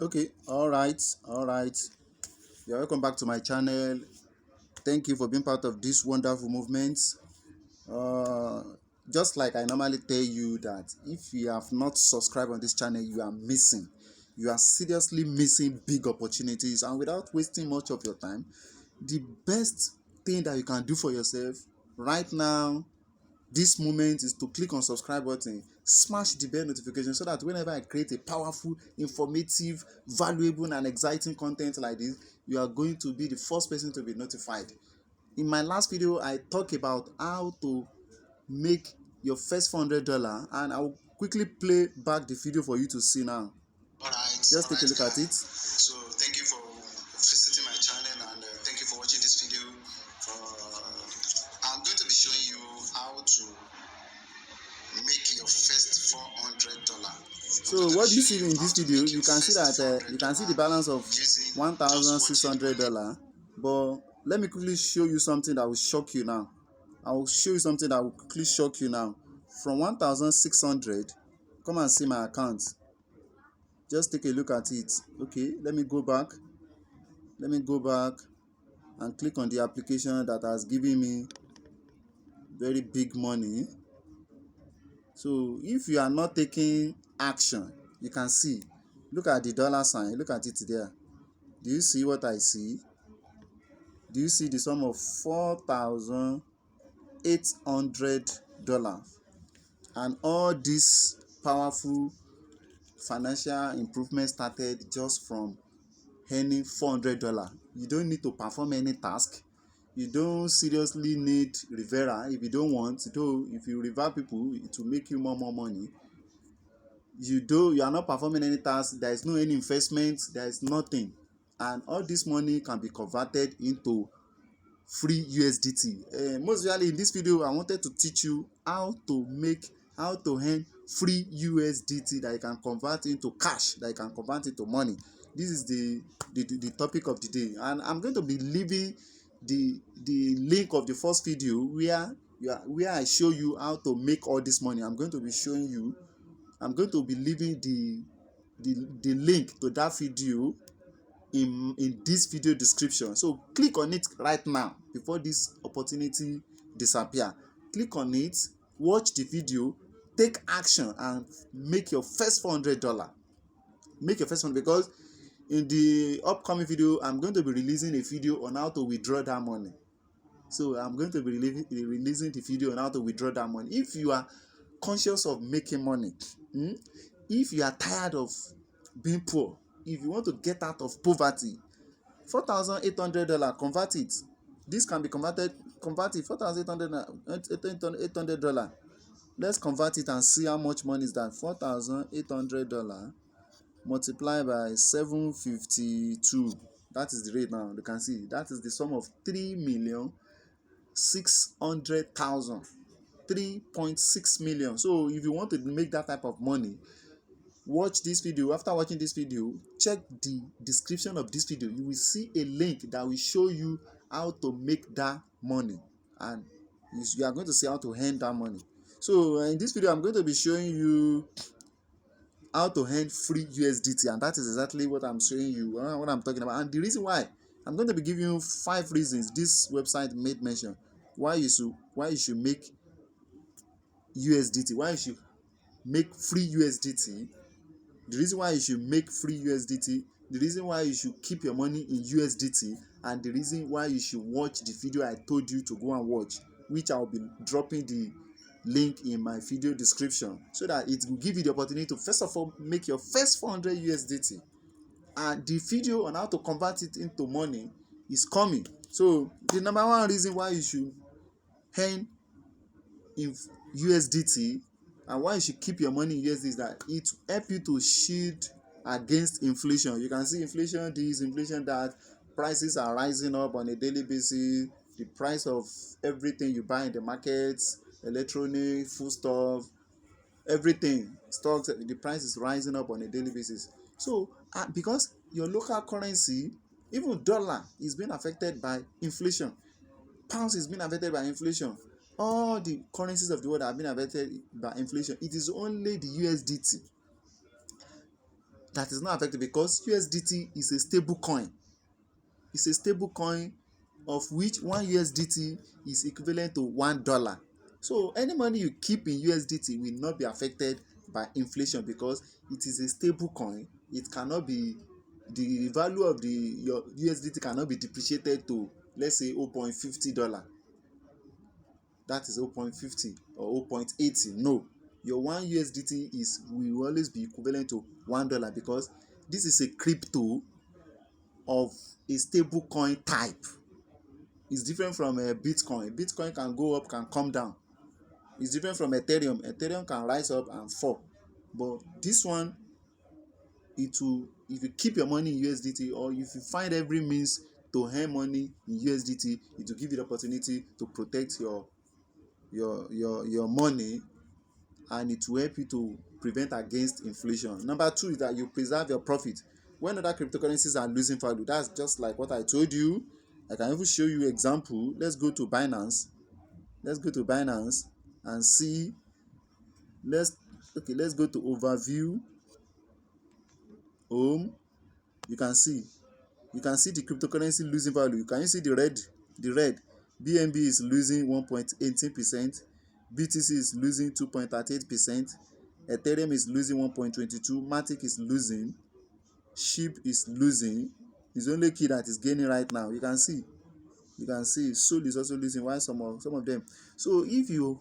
Okay, all right. You're welcome back to my channel. Thank you for being part of this wonderful movement. Uh, just like I normally tell you that if you have not subscribed on this channel, you are missing. You are seriously missing big opportunities, and without wasting much of your time, the best thing that you can do for yourself right now this moment is to click on subscribe button, smash the bell notification so that whenever I create a powerful, informative, valuable and exciting content like this, you are going to be the first person to be notified. In my last video, I talked about how to make your first $400, and I will quickly play back the video for you to see now. Just take a look at it. So thank you for visiting my channel, and thank you for watching this video. I'm going to be showing you how to make your first $400. So what you see in this video, you can see that you can see the balance of $1,600. But let me quickly show you something that will shock you now. I will show you something that will quickly shock you now. From 1,600, come and see my account. Just take a look at it. Okay, let me go back. Let me go back and click on the application that has given me very big money. So if you are not taking action, you can see, look at the dollar sign, look at it there. Do you see what I see? Do you see the sum of $4,800? And all this powerful financial improvement started just from earning $400. You don't need to perform any task. You don't seriously need referral. If you don't want, though, if you refer people, it will make you more money. You are not performing any task. There is no any investment. There is nothing, and all this money can be converted into free USDT. Most usually in this video, I wanted to teach you how to earn free USDT that you can convert into cash, that you can convert into money. This is the topic of the day, and I'm going to be leaving the link of the first video where I show you how to make all this money. I'm going to be leaving the link to that video in this video description. So click on it right now before this opportunity disappear. Click on it, watch the video, take action, and make your first $400. Make your first one, because in the upcoming video I'm going to be releasing a video on how to withdraw that money. So I'm going to be releasing the video on how to withdraw that money. If you are conscious of making money, if you are tired of being poor, if you want to get out of poverty, $4,800, convert it. This can be converted $4,800. Let's convert it and see how much money is that. $4,800 multiplied by 752. That is the rate now. You can see that is the sum of 3,600,000. 3.6 million. So if you want to make that type of money, watch this video. After watching this video, check the description of this video. You will see a link that will show you how to make that money, and you are going to see how to earn that money. So in this video, I'm going to be showing you how to earn free USDT, and that is exactly what I'm showing you, what I'm talking about. And the reason why, I'm going to be giving you 5 reasons this website made mention why you should make USDT, why you should make free USDT, the reason why you should make free USDT, the reason why you should keep your money in USDT, and the reason why you should watch the video I told you to go and watch, which I'll be dropping the link in my video description, so that it will give you the opportunity to first of all make your first 400 USDT. And the video on how to convert it into money is coming. So the number one reason why you should earn in USDT and why you should keep your money in USD is that it will help you to shield against inflation. You can see inflation this, inflation that. Prices are rising up on a daily basis. The price of everything you buy in the markets, electronic, foodstuff, everything, stocks, the price is rising up on a daily basis. So because your local currency, even dollar, is being affected by inflation, pounds is being affected by inflation, all the currencies of the world have been affected by inflation. It is only the USDT that is not affected because USDT is a stable coin. It's a stable coin of which one USDT is equivalent to $1. So any money you keep in USDT will not be affected by inflation because it is a stable coin. It cannot be, the value of your USDT cannot be depreciated to, let's say, $0.50. That is 0.50 or 0.80. No, your one USDT will always be equivalent to $1 because this is a crypto of a stable coin type. It's different from a Bitcoin. Bitcoin can go up, can come down. It's different from Ethereum. Ethereum can rise up and fall. But this one, if you keep your money in USDT, or if you find every means to earn money in USDT, it will give you the opportunity to protect your money, and it will help you to prevent against inflation. Number two is that you preserve your profit. When other cryptocurrencies are losing value, that's just like what I told you. I can even show you example. Let's go to Binance. And see. Let's go to overview, home. You can see the cryptocurrency losing value. You can see the red. BNB is losing 1.18%, BTC is losing 2.38%, Ethereum is losing 1.22%, Matic is losing, SHIB is losing. It's only key that is gaining right now. You can see Sol is also losing, while some of them. So if you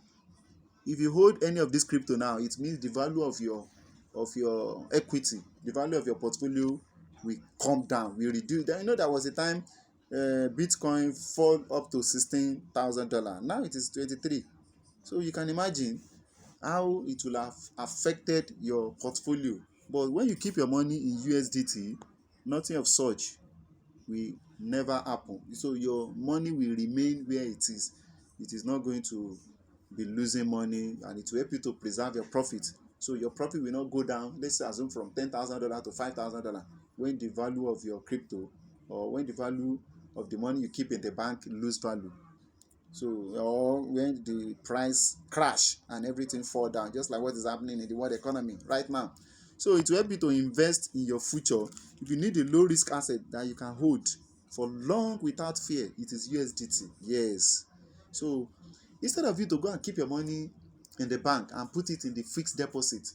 hold any of this crypto now, it means the value of your equity, the value of your portfolio will come down, will reduce. Then there was a time Bitcoin fall up to $16,000. Now it is 23. So you can imagine how it will have affected your portfolio. But when you keep your money in USDT, nothing of such will never happen. So your money will remain where it is. It is not going to be losing money, and it will help you to preserve your profit. So your profit will not go down. Let's assume from $10,000 to $5,000 when the value of your crypto, or when the value of the money you keep in the bank lose value. So, or when the price crash and everything fall down, just like what is happening in the world economy right now. So it will help you to invest in your future. If you need a low risk asset that you can hold for long without fear, it is USDT. Yes. So instead of you to go and keep your money in the bank and put it in the fixed deposit,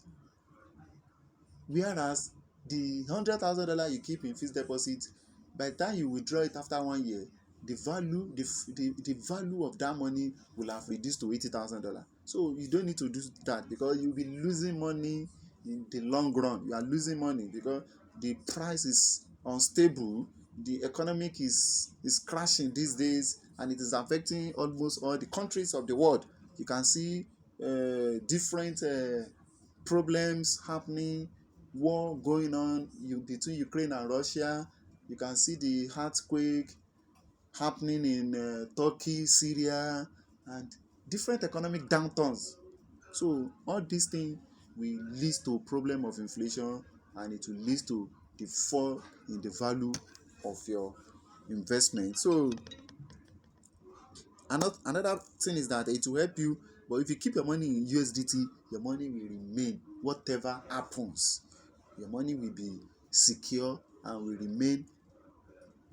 whereas the $100,000 you keep in fixed deposit, by the time you withdraw it after 1 year, the value of that money will have reduced to $80,000. So you don't need to do that, because you'll be losing money in the long run. You are losing money because the price is unstable. The economic is crashing these days, and it is affecting almost all the countries of the world. You can see different problems happening, war going on between Ukraine and Russia. You can see the earthquake happening in Turkey, Syria, and different economic downturns. So all these things will lead to problem of inflation, and it will lead to the fall in the value of your investment. So another thing is that it will help you, but if you keep your money in USDT, your money will remain. Whatever happens, your money will be secure and will remain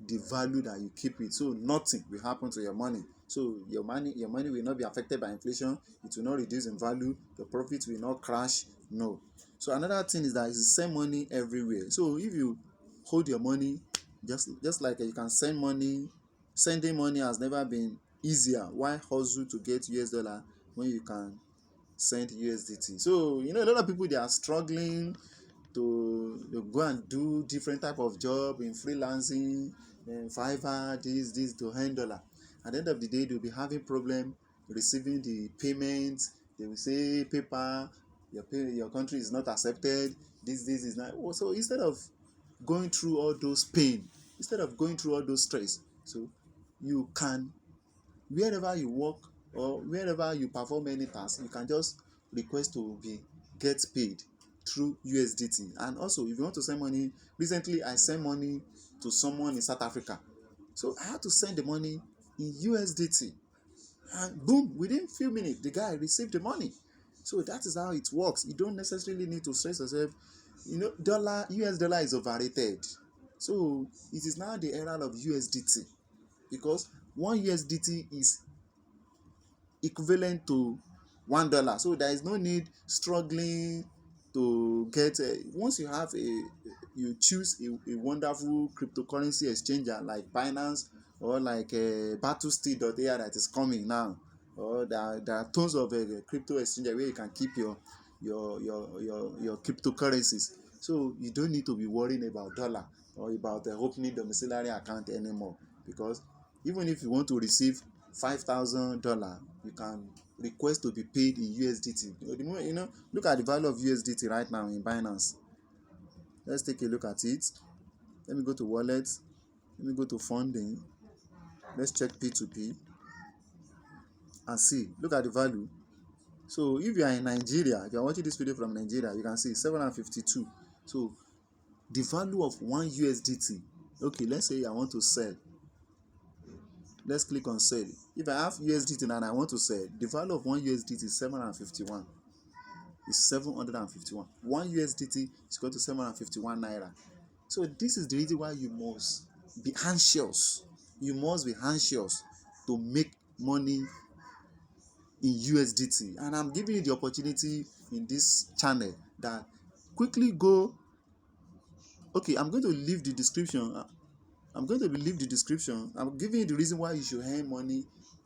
the value that you keep it. So nothing will happen to your money. So your money will not be affected by inflation. It will not reduce in value. Your profit will not crash. No. So another thing is that it's the same money everywhere. So if you hold your money, just like you can send money, sending money has never been easier. Why hustle to get US dollar when you can send USDT? So a lot of people, they are struggling to go and do different type of job in freelancing, Fiverr, this to earn dollar. At the end of the day, they'll be having problem receiving the payment. They will say, paper, your country is not accepted. This is not. So instead of going through all those pain, instead of going through all those stress, so you can, wherever you work or wherever you perform any task, you can just request to be get paid through USDT. And also, if you want to send money, recently I sent money to someone in South Africa. So I had to send the money in USDT, and boom, within few minutes the guy received the money. So that is how it works. You don't necessarily need to stress yourself US dollar is overrated. So it is now the era of USDT, because one USDT is equivalent to $1. So there is no need struggling to get once you have you choose a wonderful cryptocurrency exchanger like Binance, or like battlesteed.ai that is coming now, or there are tons of crypto exchanger where you can keep your cryptocurrencies. So you don't need to be worrying about dollar or about opening domiciliary account anymore, because even if you want to receive $5,000, you can request to be paid in USDT. Look at the value of USDT right now in Binance. Let's take a look at it. Let me go to wallet. Let me go to funding. Let's check P2P and see. Look at the value. So if you are in Nigeria, if you are watching this video from Nigeria, you can see 752. So the value of one USDT. Okay, let's say I want to sell. Let's click on sell. If I have USDT and I want to sell, the value of one USDT is 751. It's 751. One USDT is equal to 751 naira. So this is the reason why you must be anxious. You must be anxious to make money in USDT. And I'm giving you the opportunity in this channel that quickly go. Okay, I'm going to leave the description. I'm going to leave the description. I'm giving you the reason why you should earn money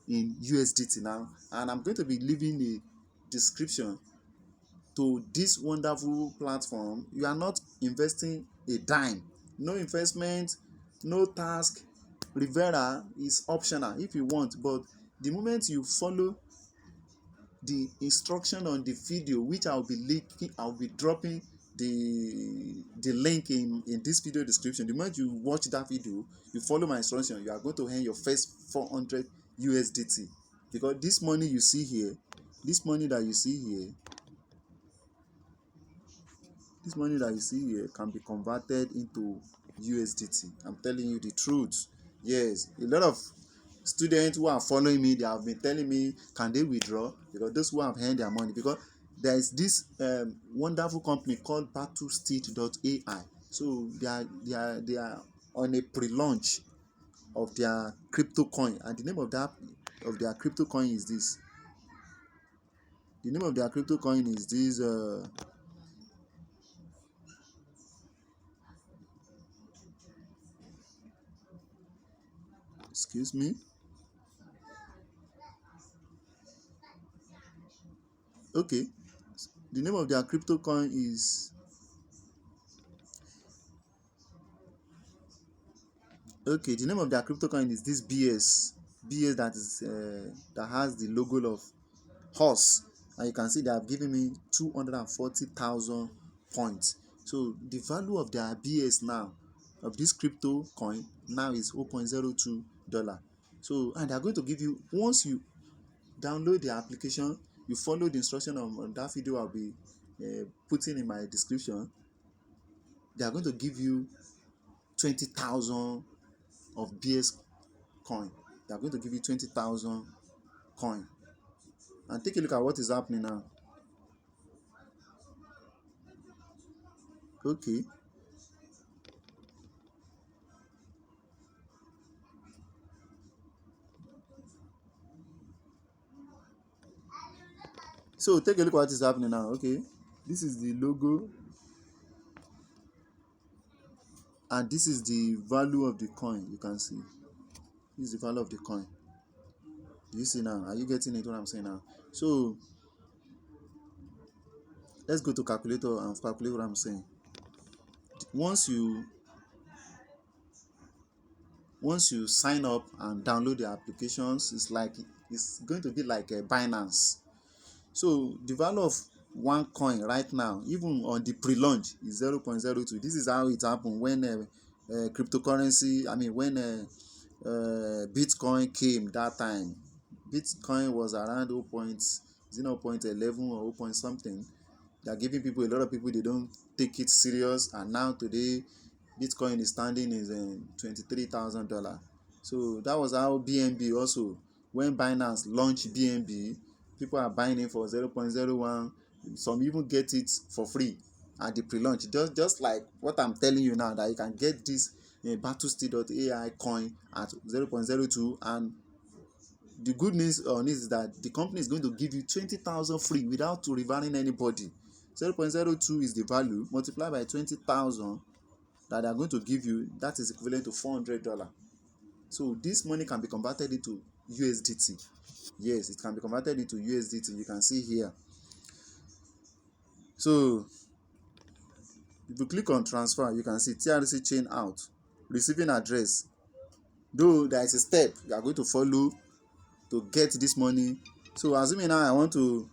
in USDT now, and I'm going to be leaving the description to this wonderful platform. You are not investing a dime. No investment, no task. Rivera is optional if you want, but the moment you follow the instruction on the video, which I'll be linking, I'll be dropping the link in this video description. The moment you watch that video, you follow my instruction, you are going to earn your first 400 USDT. Because this money you see here, this money that you see here, this money that you see here can be converted into USDT. I'm telling you the truth. Yes, a lot of students who are following me, they have been telling me, can they withdraw? Because those who have earned their money, because there is this wonderful company called battlesteed.ai. So they are on a pre-launch of their crypto coin, and the name of their crypto coin is this. The name of their crypto coin is this. Excuse me. Okay, the name of their crypto coin is the name of their crypto coin is this BS that is that has the logo of horse, and you can see they have given me 240,000 points. So the value of their BS now of this crypto coin now is $0.02. So, and they are going to give you, once you download the application, you follow the instruction on that video I'll be putting in my description, they are going to give you 20,000 of BS coin. They are going to give you 20,000 coin. And take a look at what is happening now. Okay. So take a look at what is happening now. Okay. This is the logo, and this is the value of the coin. You can see. This is the value of the coin. Do you see now? Are you getting it, what I'm saying now? So let's go to calculator and calculate what I'm saying. Once you sign up and download the applications, it's going to be like a Binance. So the value of one coin right now, even on the pre-launch, is 0.02. This is how it happened when cryptocurrency, when Bitcoin came that time. Bitcoin was around 0.11 or 0 something. They are giving people, a lot of people, they don't take it serious, and now today Bitcoin is standing is $23,000. So that was how BNB also, when Binance launched BNB, people are buying it for 0.01. Some even get it for free. at the pre-launch, just like what I'm telling you now, that you can get this battlesteed.ai coin at 0.02. And the good news on this is that the company is going to give you 20,000 free without revaluing anybody. 0.02 is the value, multiplied by 20,000 that they are going to give you. That is equivalent to $400. So this money can be converted into USDT. Yes, it can be converted into USDT. You can see here. So if you click on transfer, you can see TRC chain out, receiving address. Though there is a step you are going to follow to get this money. So assuming now I want to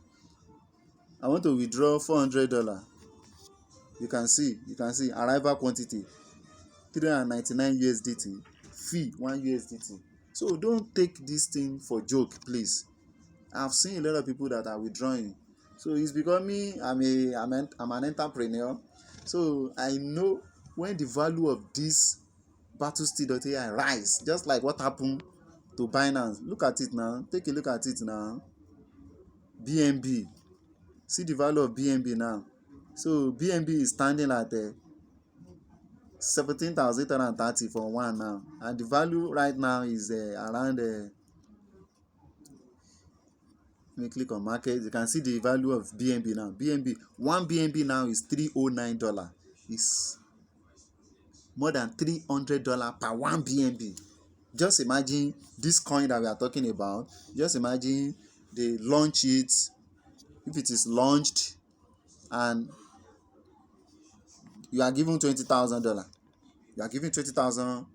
withdraw $400. You can see arrival quantity 399 USDT, fee 1 USDT. So don't take this thing for joke, please. I've seen a lot of people that are withdrawing. So it's because me, I'm an entrepreneur. So I know when the value of this battlesteed.ai rise, just like what happened to Binance. Look at it now. Take a look at it now. BNB. See the value of BNB now. So BNB is standing at 17,830 for one now, and the value right now is around. Let me click on market. You can see the value of BNB now. One BNB now is $309. It's more than $300 per one BNB. Just imagine this coin that we are talking about. Just imagine they launch it. If it is launched and you are given $20,000, you are given 20,000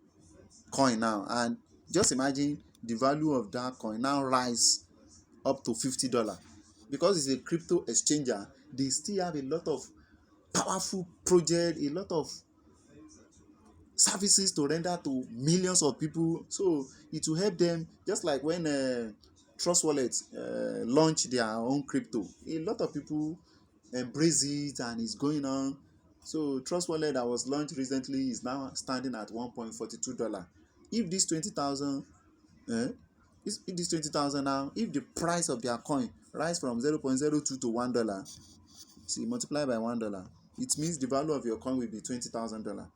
coin now, and just imagine the value of that coin now rise up to $50. Because it's a crypto exchanger, they still have a lot of powerful project, a lot of services to render to millions of people. So it will help them, just like when Trust Wallet launch their own crypto. A lot of people embrace it and it's going on. So Trust Wallet that was launched recently is now standing at $1.42. If this 20,000 if this 20,000 now, if the price of their coin rise from 0.02 to $1, see, multiply by $1, it means the value of your coin will be $20,000.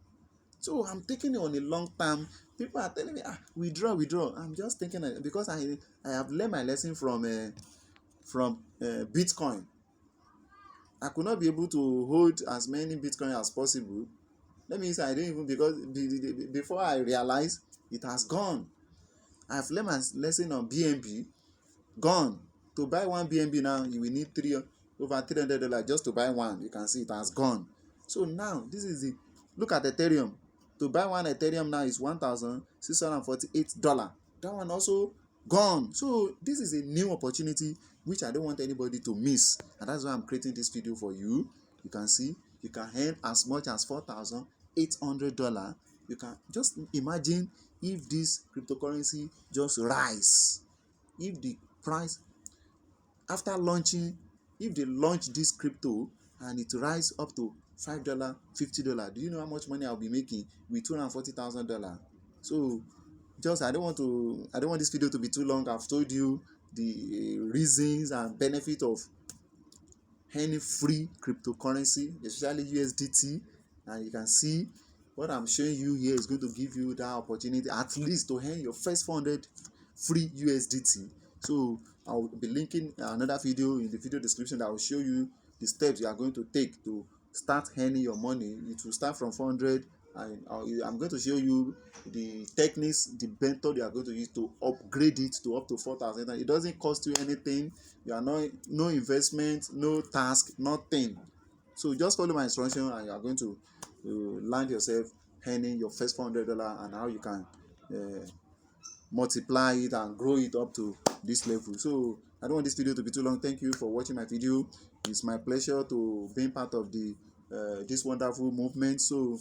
So I'm taking it on a long term. People are telling me, withdraw. I'm just thinking, because I have learned my lesson from Bitcoin. I could not be able to hold as many Bitcoin as possible. Let me say I didn't even, because before I realized it has gone. I've learned my lesson on BNB. Gone. To buy one BNB now, you will need over $300 just to buy one. You can see it has gone. So now this is the look at Ethereum. To buy one Ethereum now is $1,648. That one also gone. So this is a new opportunity which I don't want anybody to miss, and that's why I'm creating this video for you. You can see you can earn as much as $4,800. You can just imagine if this cryptocurrency just rise. If the price after launching, if they launch this crypto and it rise up to $5, $50, do you know how much money I'll be making with $240,000? So just I don't want this video to be too long. I've told you the reasons and benefit of any free cryptocurrency, especially USDT, and you can see what I'm showing you here is going to give you that opportunity at least to earn your first 400 free USDT. So I'll be linking another video in the video description that will show you the steps you are going to take to start earning your money. It will start from 400, and I'm going to show you the techniques, the method you are going to use to upgrade it to up to 4,000. It doesn't cost you anything. You are no investment, no task, nothing. So just follow my instruction and you are going to land yourself earning your first $400, and how you can multiply it and grow it up to this level. So I don't want this video to be too long. Thank you for watching my video. It's my pleasure to be part of the this wonderful movement. So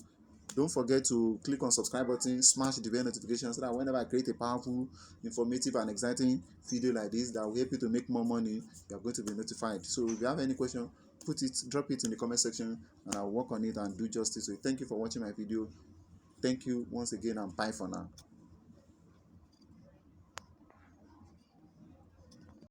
don't forget to click on subscribe button, smash the bell notification, so that whenever I create a powerful, informative and exciting video like this that will help you to make more money, you are going to be notified. So if you have any question, drop it in the comment section, and I'll work on it and do justice. So thank you for watching my video. Thank you once again, and bye for now.